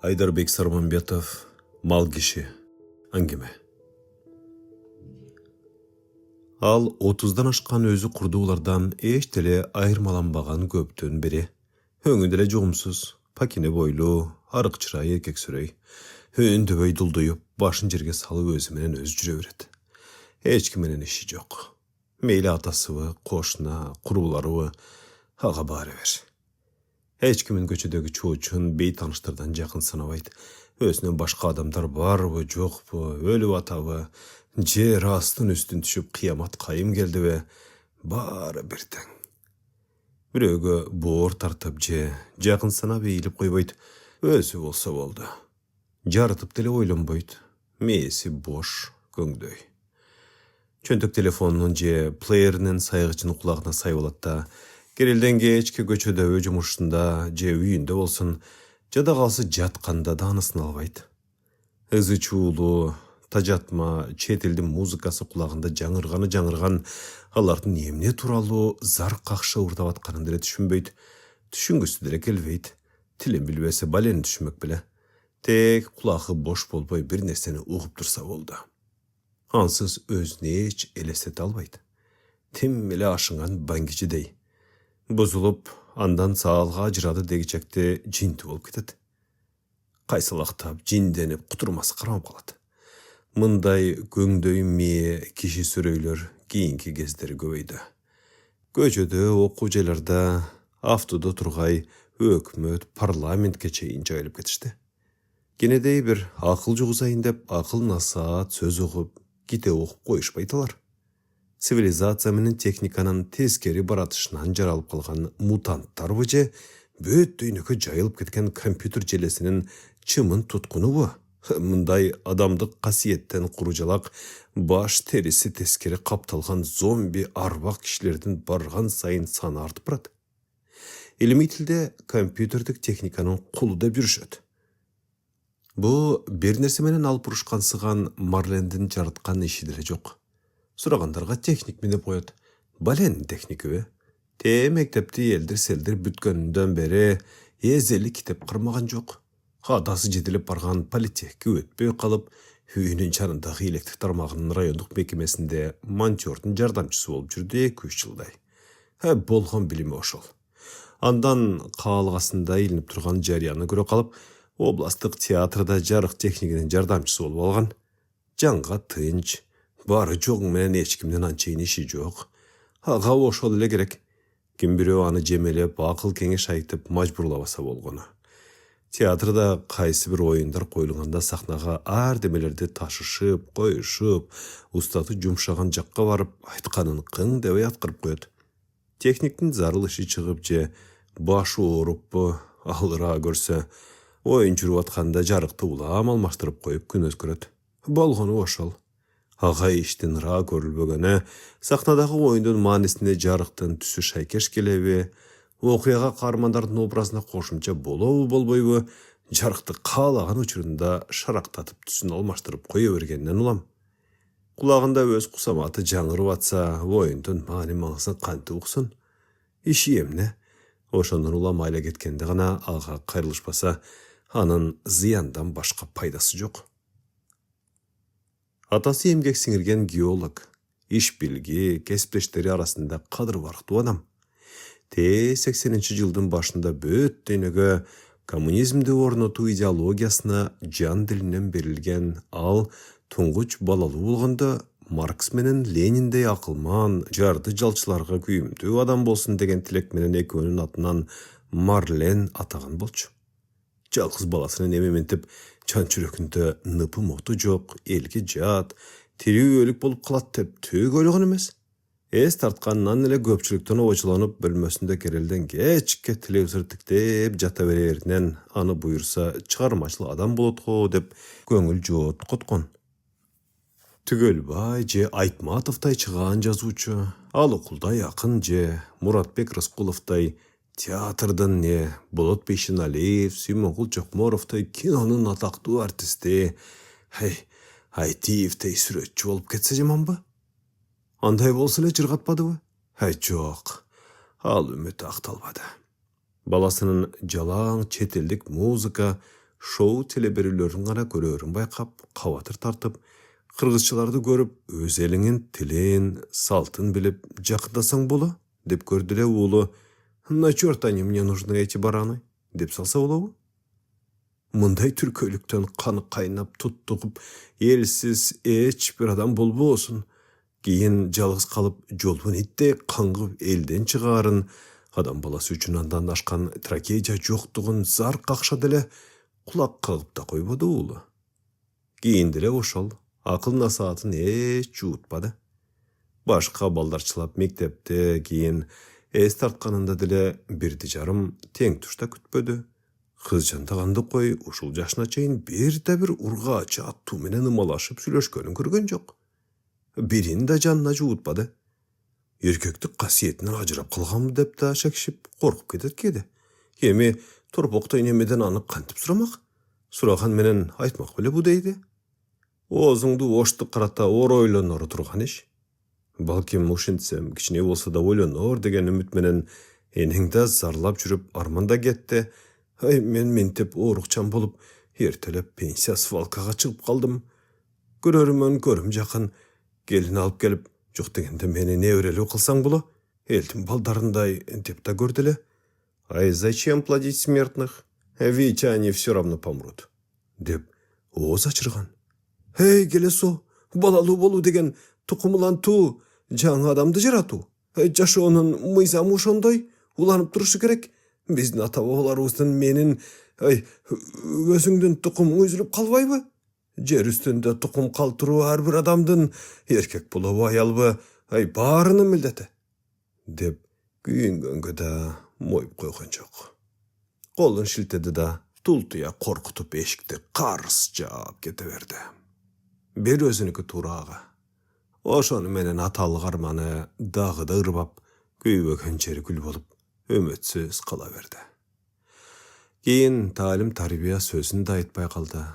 Айдарбек Сарманбетов, мал киши, әңгіме. Ал 30-дан ашқан өзі құрдуулардан эштеле айырмаланбаған көптөн бери. Өңүнделе жоғымсыз, пакине бойлу, арық чырай еркек сүрей. Өндүбөй дулдуюп, башын жерге салып өзі менен өз жүрө берет. Эч кименен иши жок. Мейли атасыбы, кошуна, куруларыбы, ага баары бер. Эч кимин көчөдөгү чоочун бей таныштардан жакын санабайт. Өзүнөн башка адамдар барбы, жокпу, өлүп атабы, жер астын үстүн түшүп кыямат кайым келдиби, баары бир тең. Бирөөгө боор тартып же жакын санап ийилип койбойт, өзү болсо болду. Жарытып деле ойлонбойт, мээси бош, көңдөй. Чөнтөк телефонунун же плееринин сайгычын кулагына сай болот да, керелден кечки көчөдө жумушунда же үйүндө болсун, жада калсы жатканда да анысын албайт. Ызы чуулуу, тажатма, чет элдин музыкасы кулагында жаңырган, алардын эмне тууралуу зар какшы урдап атканын деле түшүнбөйт. Түшүнгүсү деле келбейт. Тилин билбесе балени түшүнмөк беле. Тек кулагы бош болбой бир нерсени угуп турса болду. Ансыз өзүнө эч элестете албайт. Тим эле ашынган баңгичидей. Бузулуп, андан саалга ажырады дегичекте жинтүү болуп кетет. Кайсылактап, жинденип, кутурмасы кармап калат. Мындай көңдөй мээ киши сүрөйлөр кийинки кездери көбөйдү. Көчөдө, окуу жайларда, автодо тургай, өкмөт, парламентке чейин жайылып кетишти. Кенедей бир акыл жугузайын деп акыл насаат сөз угуп, китеп окуп коюшпайт алар. Цивилизация менен техниканын тескери баратышынан жаралып калган мутанттарбы же бүт дүйнөгө жайылып кеткен компьютер желесинин чымын туткунубу? Мындай адамдык касиеттен куружалак, баш териси тескери капталган зомби арбак кишилердин барган сайын саны артып барат. Илимий тилде компьютердик техниканын кулу деп жүрүшөт. Бу бир нерсе менен алып урушкансыган Марлендин жараткан иши деле жок. Сурагандарга техник деп коет. Бален техникиби? Мектепти элдир селдир бүткөндөн бери эзели китеп кырмаган жок. Адасы жетилип барган политехке өтпөй калып, үйүнүн жанындагы электр тармагынын райондук мекемесинде монтёрдун жардамчысы болуп жүрдү 2-3 жылдай. Болгон билими ошол. Андан каалгасында илинип турган жарыяны көрө калып, областтык театрда жарык техникинин жардамчысы болуп алган. Жанга тынч, бары жогу менен эч кимдин анчейин иши жок. Ага ошол эле керек. Ким бирөө аны жемелеп, акыл кеңеш айтып мажбурлабаса болгону. Театрда кайсы бир оюндар коюлганда сахнага ар демелерди ташышып, коюшуп, устаты жумшаган жакка барып, айтканын кың дебей аткарып коет. Техниктин зарыл иши чыгып же башы ооруппу, алыра көрсө, оюн жүрүп атканда жарыкты улам алмаштырып коюп күн өткөрөт. Болгону ошол. Ага иштин ра көрүлбөгөнү, сахнадагы оюндун маанисине жарыктын түсү шайкеш келеби, окуяга каармандардын образына кошумча болобу болбойбу, жарыкты каалаган учурунда шарактатып түсүн алмаштырып кое бергенинен улам. Кулагында өз кусаматы жаңырып атса, оюндун маани маңызын кантип уксун? Иши эмне? Ошондон улам айла кеткенде гана ага кайрылышпаса, анын зыяндан башка пайдасы жок. Атасы эмгек сиңирген геолог, иш билги, кесиптештери арасында кадыр барктуу адам. 80-нчи жылдын башында бүт дүйнөгө коммунизмди орнотуу идеологиясына жан дилинен берилген ал туңгуч балалуу болгондо Маркс менен Лениндей акылман, жарды жалчыларга күйүмдүү адам болсун деген тилек менен экөөнүн атынан Марлен атаган болчу. Жалгыз баласынын эмементип, жан жүрөгүндө ныпы моту жок, элге жат, тирүү өлүк болуп калат деп түк ойлогон эмес. Эс тартканынан эле көпчүлүктөн обочуланып, бөлмөсүндө керелден кечке телевизор тиктеп жата береринен аны буйрса чыгармачыл адам болот го деп көңүл жооткоткон. Түгөлбай же Айтматовдай чыгаан жазуучу, Алыкулдай акын же Муратбек Рыскуловдай театрдын Болот Бейшеналиев, Сүймөнгул Жокморовтой кинонун атактуу артисти, Айтиевдей сүрөтчү болуп кетсе жаманбы? Андай болсо эле жыргатпадыбы? Жок, ал үмүт акталбады. Баласынын жалаң чет элдик музыка, шоу телеберүүлөрүн гана көрөрүн байкап, кабатыр тартып, кыргызчыларды көрүп, өз элиңин тилин, салтын билип жакындасаң боло, деп көрдү эле уулу. На чёрт они мне нужны эти бараны, деп салса болобу? Мындай түркөйлүктөн каны кайнап туттугуп, элсиз эч бир адам болбосун. Кийин жалгыз калып, жолбун иттей каңгып элден чыгаарын, адам баласы үчүн андан ашкан трагедия жоктугун зар какшады эле, кулак кагып да койбоду уулу. Кийин деле ошол акыл насаатын эч жуутпады. Башка балдарчылап мектепте, кийин эс тартканында деле бирди жарым тең тушта күтпөдү. Кыз жантаганды кой, ушул жашына чейин бир ургаач аттуу менен ымалашып сүйлөшкөнүн көргөн жок. Бирин да жанына жуутпады. Эркектик касиетинен ажырап калганбы деп да шекишип, коркуп кетет кээде. Эми торпоктой немеден аны кантип сурамак? Сураган менен айтмак беле бу дейди. Оозуңду оштук карата оройлонору турган иш. Балким ушинтсем кичине болсо да ойлонор деген үмүт менен энең да зарлап жүрүп арманда кетти. Мен ментип оорукчан болуп, эртелеп пенсия свалкага чыгып калдым. Көрөрүмөн жакын, келин алып келип, жок дегенде мени неберелүү кылсаң боло, элдин балдарындай деп да көрдү эле. Ай зачем плодить смертных? Ведь они все равно помрут. Деп ооз ачырган. Келесо, балалуу болуу деген тукумулантуу, жаңы адамды жаратуу. Жашоонун мыйзамы ошондой, уланып турушу керек. Биздин ата бабаларыбыздын менин өзүңдүн тукумуң үзүлүп калбайбы? Жер үстүндө тукум калтыруу ар бир адамдын, эркек болобу, аялбы, баарынын милдети. Деп күйүнгөнгө да моюп койгон жок. Колун шилтеди да тултуя коркутуп эшикти карс жаап кете берди. Бир өзүнүкү туурага. Ошону менен аталык арманы дагы да ырбап, күйбөгөн жери күл болуп, үмүтсүз кала берди. Кийин таалим тарбия сөзүн да айтпай калды.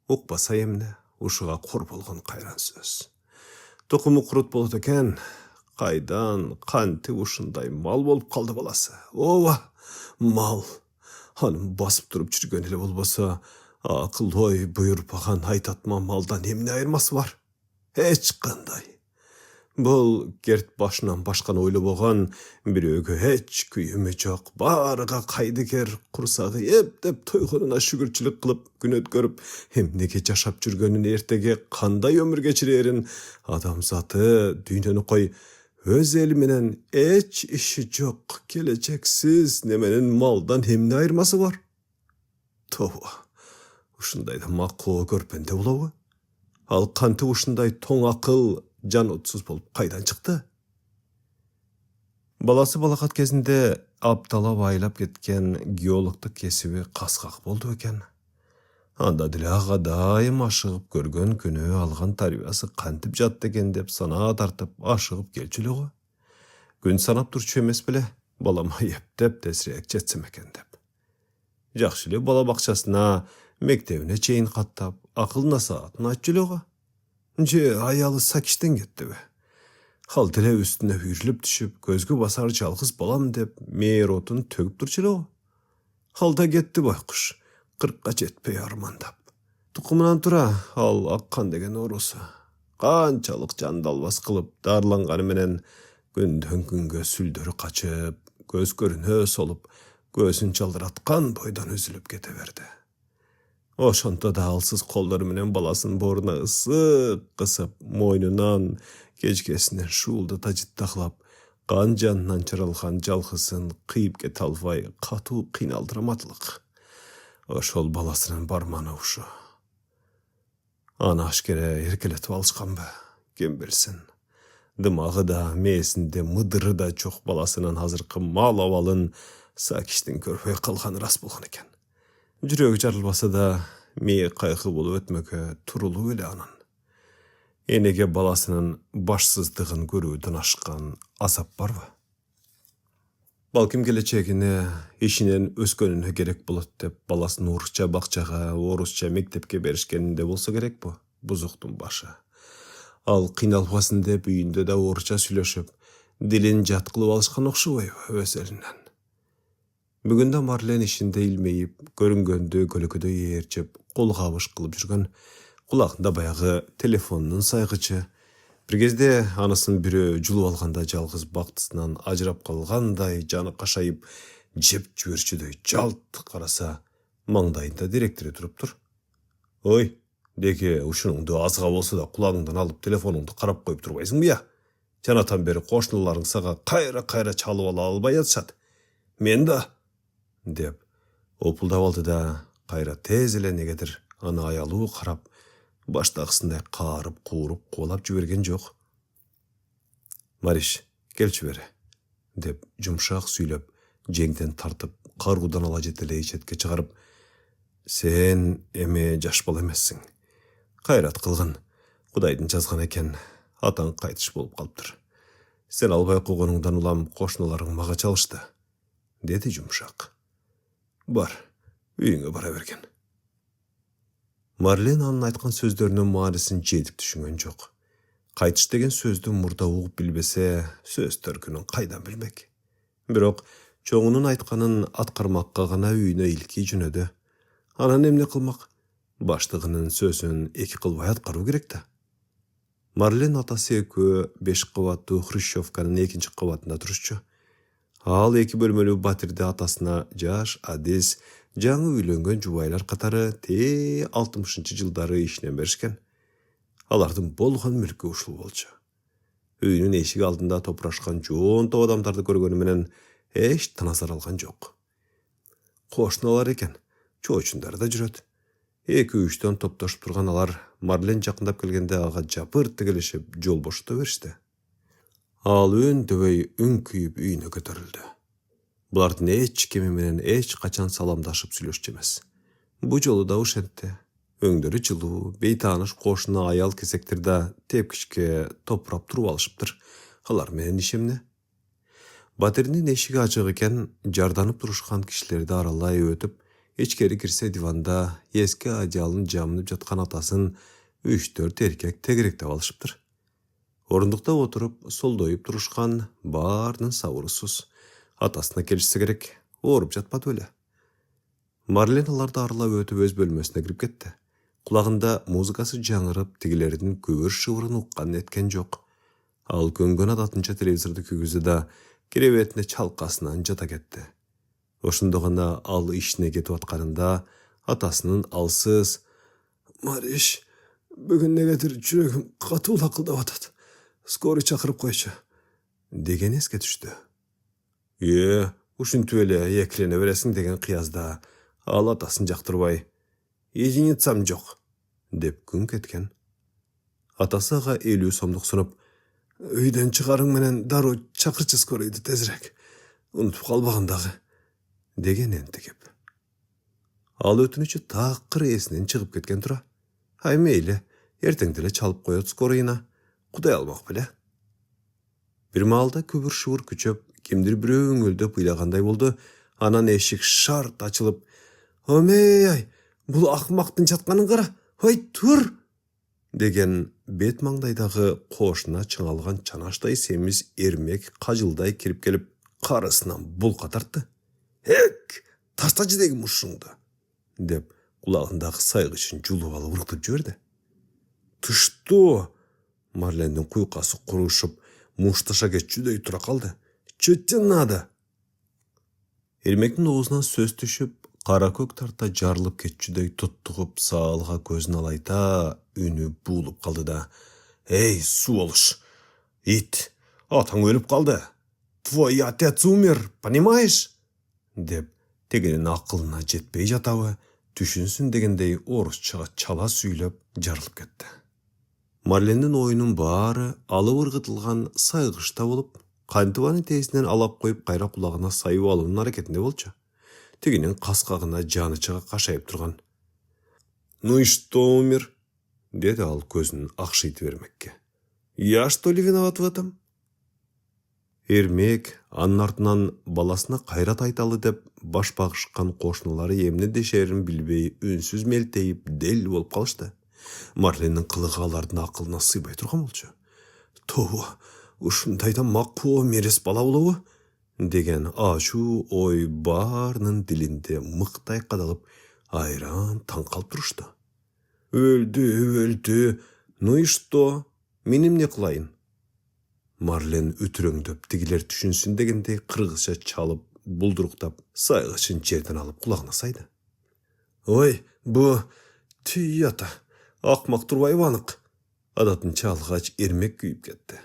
Укпаса эмне, ушуга кор болгон кайран сөз. Тукуму курут болот экен, кайдан, кантип ушундай мал болуп калды баласы. Ооба, мал. Анын басып туруп жүргөн эле болбосо, акыл ой буйрупаган айтатма малдан эмне айырмасы бар? Эч кандай. Бул керт башынан башканы ойлобогон, бирөөгө эч күйүмү жок, баарыга кайдыгер, курсагы эптеп тойгонуна шүгүрчүлүк кылып, күн өткөрүп, эмнеге жашап жүргөнүн, эртеге кандай өмүр кечирерин, адамзаты дүйнөнү кой, өз эли менен эч иши жок, келечексиз неменин малдан эмне айырмасы бар? Тобо, ушундайда макуу көрпенде болобу? Ал кантип ушундай тоң акыл, жан отсуз болуп кайдан чыкты? Баласы балакат кезинде апталап айлап кеткен геологдук кесиби каскак болду экен. Анда деле ага дайым ашыгып көргөн күнү алган тарбиясы кантип жатты экен деп санаа тартып ашыгып келчү эле го. Күн санап турчу эмес беле, балама эптеп тезирээк жетсем экен деп. Жакшы эле бала бакчасына, мектебине чейин каттап, акыл насаатын айтчу эле го. Же аялы сакиштен кеттиби? Ал деле үстүнө үйрүлүп түшүп, көзгө басар жалгыз балам деп мээр отун төгүп турчу эле го. Ал да кетти байкуш, 40ка жетпей армандап. Тукумунан тура ал аккан деген оорусу. Канчалык жандалбас кылып дарыланганы менен күндөн күнгө сүлдөрү качып, көз көрүнө солуп, көзүн жалдыраткан бойдон үзүлүп кете берди. Ошонто да алсыз колдору менен баласын бооруна ысык кысып, мойнунан, кечкесинен шуулдата жыттаклап, кан жанынан чаралган жалгызын кыйып кете албай, катуу кыйналдыраматылык. Ошол баласынын барманы ушу. Аны ашкере эркелетип алышканбы, ким билсин. Дымагы да, мээсинде мыдыры да жок баласынын азыркы мал абалын сакиштин көрбөй калганы рас болгон экен. Жүрөгү жарылбаса да, мээ кайгы болуп өтмөккө турулуу эле анын. Энеге баласынын башсыздыгын көрүүдөн ашкан азап барбы? Балким келечегине, ишинен өскөнүнө керек болот деп баласын орусча бакчага, орусча мектепке беришкенинде болсо керек бу, бузуктун башы. Ал кыйналбасын деп үйүндө да орусча сүйлөшүп, дилин жат кылып алышкан окшобойбу өз элинен. Бүгүндө Марлен ишинде илмейип, көрүнгөндө көлөкөдө ээрчеп, кол кабыш кылып жүргөн, кулагында баягы телефонунун сайгычы. Бир кезде анысын бирөө жулуп алганда жалгыз бактысынан ажырап калгандай жаны кашайып, жеп жиберчүдөй жалт караса, маңдайында директори туруптур. Ой, деге ушунуңду азга болсо да кулагыңдан алып телефонуңду карап коюп турбайсыңбы я? Жанатан бери кошуналарың сага кайра чалып ала албай атышат. Мен да, деп опулдап алды да кайра тез эле негедир аны аялуу карап, баштагысындай каарып, кууруп, кубалап жиберген жок. Мариш, келчи бери, деп жумшак сүйлөп, жеңден тартып, каргуудан ала жетелей четке чыгарып, сен эме жаш бала эмессиң. Кайрат кылгын, Кудайдын жазган экен, атаң кайтыш болуп калыптыр. Сен албай койгонуңдан улам кошуналарың мага чалышты, деди жумшак. Бар, үйүңө бара берген. Марлен анын айткан сөздөрүнүн маанисин жетип түшүнгөн жок. Кайтыш деген сөздү мурда угуп билбесе, сөз төркүнүн кайдан билмек. Бирок чоңунун айтканын аткармакка гана үйүнө илки жөнөдү. Анан эмне кылмак? Баштыгынын сөзүн эки кылбай аткаруу керек да. Марлен атасы экөө 5 кабаттуу хрущевканын экинчи кабатында турушчу. Ал 2 бөлмөлүү батирде атасына жаш, адис, жаңы үйлөнгөн жубайлар катары 60-шы жылдары ишинен беришкен. Алардын болгон мүлкү ушул болчу. Үйүнүн эшиги алдында топурашкан жоон топ адамдарды көргөнү менен эч таназар алган жок. Кошуналар экен, чоочундары да жүрөт. 2-3төн топтошуп турган алар Марлен жакындап келгенде ага жапырт тегелешип жол бошото беришти. Ал өндөбөй үңкүйүп үйүнө көтөрүлдү. Булардын эч кими менен эч качан саламдашып сүйлөшчү эмес. Бу жолу да ушентти. Өңдөрү жылуу, бейтааныш кошуна аял кесектер да тепкичке топурап туруп алышыптыр. Алар менен иш эмне? Батирдин эшиги ачык экен, жарданып турушкан кишилерди аралай өтүп, ичкери кирсе диванда эски одеялын жамынып жаткан атасын 3-4 эркек тегеректеп алышыптыр. Орундукта отуруп, солдоюп турушкан баарынын сабырсыз. Атасына келишсе керек, ооруп жатпады беле. Марлен аларды аралап өтүп өз бөлмөсүнө кирип кетти. Кулагында музыкасы жаңырып, тигилердин көбүр шыбырын уккан эткен жок. Ал көнгөн адатынча телевизорду күйгүздү да керебетине чалкасынан жата кетти. Ошондо гана ал ишине кетип атканында атасынын алсыз: "Мариш, бүгүн негедир жүрөгүм катуу лакылдап атат. Скорый чакырып койчу", деген эске түштү. Ушинтип эле экилене бересиң деген кыязда ал атасын жактырбай: "Единицам жок", деп күңк эткен. Атасы ага 50 сомдук сунуп: "Үйдөн чыгарың менен дароо чакырчы скорыйду тезирээк. Унутуп калбагын дагы", деген энтигип. Ал өтүнүчү такыр эсинен чыгып кеткен тура. Ай мейли, эртең деле чалып коет скорыйына. Кудай алмак беле. Бир маалда көбүр шыбыр күчөп, кимдир бирөө өңөлдөп ыйлагандай болду. Анан эшик шарт ачылып: "Омей, бул акмактын жатканын кара. Ой, тур!" деген бет маңдайдагы кошуна чыңалган чанаштай семиз эрмек кажылдай кирип келип, карысынан булка тартты. "Эк, таштачы деген мушуңду", деп кулагындагы сайгычын жулуп алып урктуп жиберди. "Тыштоо!" Марлендин куйкасы курушуп, мушташа кетчүдөй тура калды. "Чөт надо!" Эрмектин оозунан сөз түшүп, кара көк тарта жарылып кетчүдөй туттугуп саалга көзүн алайта үнү буулуп калды да: "Эй, сволочь! Ит! Атаң өлүп калды! Твой отец умер, понимаешь?" деп тегенин акылына жетпей жатабы, түшүнсүн дегендей орусчага чала сүйлөп жарылып кетти. Марлендин оюнун баары алып ыргытылган сайгычта болуп, кантыбаны тесинен алап коюп кайра кулагына сайып алуунун аракетинде болчу. Тигинин каскагына жаны чыга кашайып турган. "Ну и что умер?" деди ал көзүн акшыйтып эрмекке. "Я что ли виноват в этом?" Эрмек анын артынан баласына кайрат айталы деп баш багышкан кошуналары эмне дешерин билбей үнсүз мелтейип дел болуп калышты. Марленин кылыгы алардын акылына сыйбай турган болчу. "Тобу, ушундай да макуу мерес бала болобу?" деген aşu oy barının dilinde mıqtay qadalıp ayran taң қалып тұрышты. Öldü. Ну и что? Менім не қылайын? Марлен үтіріңдөп тигілер түшінсін дегенде қырғызша чалып, бұлдырықтап, сайғышын жерден алып құлағына сайды. Ой, бұ түй ата, ақмақ тұрбай анық. Адатын чалғач ермек күйіп кетті.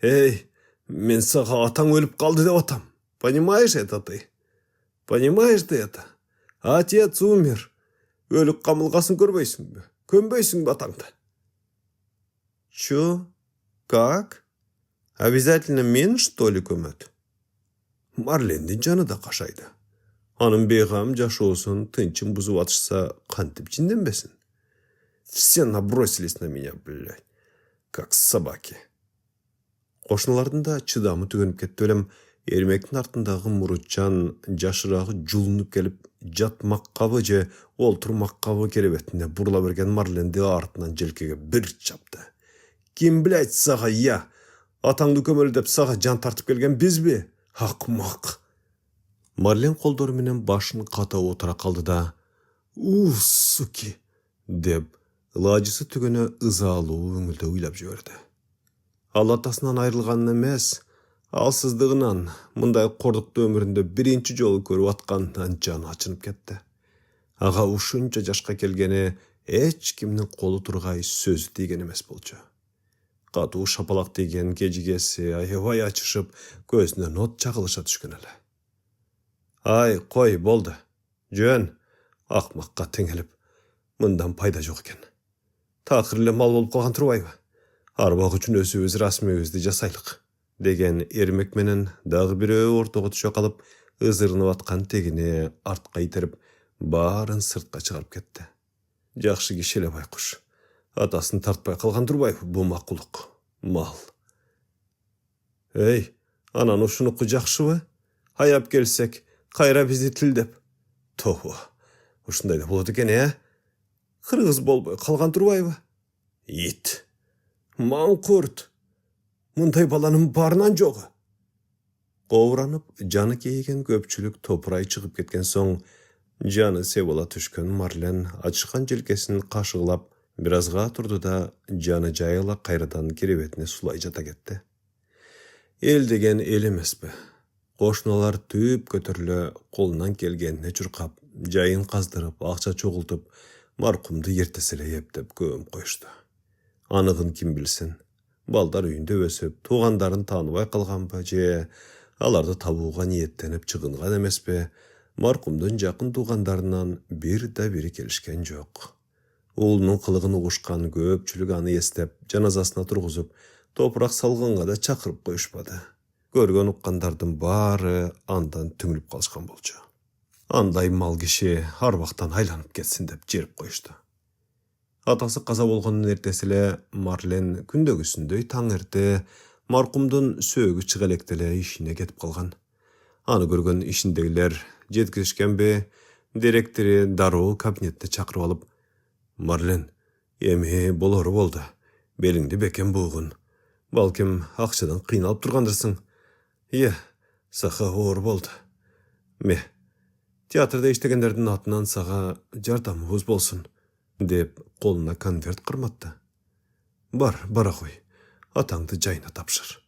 Эй, мен саға атаң өліп қалды деп атам. Понимаешь это ты? Понимаешь ты это? Отец умер. Өлік қамылғасын көрбейсің бе? Көнбейсің бе атаңды? Чё? Как? Обязательно мен, что ли, көмөт? Марлендің жаны да қашайды. Анын бейғам жашоусын тынчын бұзып атышса, қантып жинденбесін? Все набросились на меня, блядь, как собаки. Қошналардың да чыдамы түгеніп кетті өлем, ермектің артындағы Мұрутжан жашырағы жулынып келіп, жатмақ қабы же олтырмақ қабы керебетіне бұрла берген Марленді артынан желкеге бір чапты. Ким, блядь, саға, я? Атаңды көмөлдеп саға жан тартып келген біз бе? Ақмақ. Марлен қолдорменен башын қата отыра қалды да, суки, деп, лажысы түгені ызалу өңілді ойлап жіберді. Ал атасынан айырылғанын емес, алсыздығынан, мұндай қордықты өмірінде бірінші жолы көріп атқанынан жаны ашынып кетті. Аға ушынша жашқа келгені эч кімнің қолы тұрғай сөзі деген емес болчу. Қату шапалақ деген кежігесі аябай ачышып, көзінен от чағылыша түшкен әлі. Ай, қой, болды. Жөн, ақмаққа теңеліп, мұндан пайда жоқ екен. Тақырлы мал болып қалған тұрбайбы. Арбақ үшін өз расмебізді жасайлық. Деген ермек менен дағы біреу ортоғы түше қалып, ызырынып атқан тегіне артқа итеріп, барын сыртқа шығарып кетті. Жақшы кешеле байқұш. Атасын тартпай қалған тұрбайбы, бұл мақұлық, мал. Ей, анан ушынықы жақшы ба? Хаяп келсек, қайра бізді тілдеп. Тоғы, ушындайда болады екен, Қырғыз болбай қалған тұрбайбы? Ит, маңқұрт, мұндай баланың барынан жоғы. Қоуранып, жаны кейген көпчілік топырай шығып кеткен соң, жаны севола түшкен Марлен ачықан желкесін қашығылап, біразға тұрды да жаны жайыла қайрадан керебетіне сулай жата кетті. Ел деген ел емес пе? Қошналар түйіп көтірлі қолынан келгеніне жүрқап, жайын қаздырып, ақша чоғылтып, марқұмды ертесіле ептеп көм қойшты. Анығын кім білсін? Балдар үйінде өсіп, туғандарын таныбай қалған ба, же аларды табуға ниеттеніп шығынған емес пе? Марқұмдың жақын туғандарынан бір да бірі келішкен жоқ. Ұлының қылығын ұғышқан көпчілік аны естеп, жаназасына тұрғызып, топырақ салғанға да чақырып қойышпады. Көрген ұққандардың бары андан түңіліп қалышқан болчу. Андай мал кеше арбақтан айланып кетсін деп жеріп қойышты. Атасы қаза болғанын ертесіле Марлен күндөгісіндей таң ерте марқұмдың сөгі чығалектеле ішіне кетіп қалған. Аны көрген ішіндегілер жеткізішкен бе, директоры дару кабинетте чақырып алып, Марлен, еме болары болды, беліңді бекен бұғын. Балкем ақшадан қиналып тұрғандырсың. Сақа ор болды. Театрда іштегендердің атынан саға жардамыңыз болсын, деп қолына конверт қырматты. Бара қой, атаңды жайына тапшыр.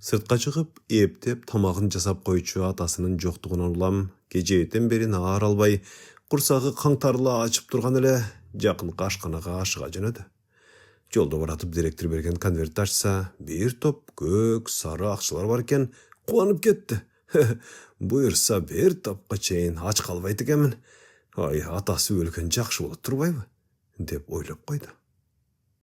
Сыртқа шығып, ептеп тамағын жасап қойчу атасының жоқтығын ұрлам, кежеетен бері нар албай, құрсағы қаңтарлы ашып тұрған әлі, жақын қашқанаға ашыға жөнеді. Жолда баратып директор берген конверт ашса, бір топ көк сары ақшылар бар екен, қуанып кетті. Бұйырса бір топқа чейін ач қалбайды кемін. Атасы өлген жақшы болып тұрбайбы, деп ойлап қойды.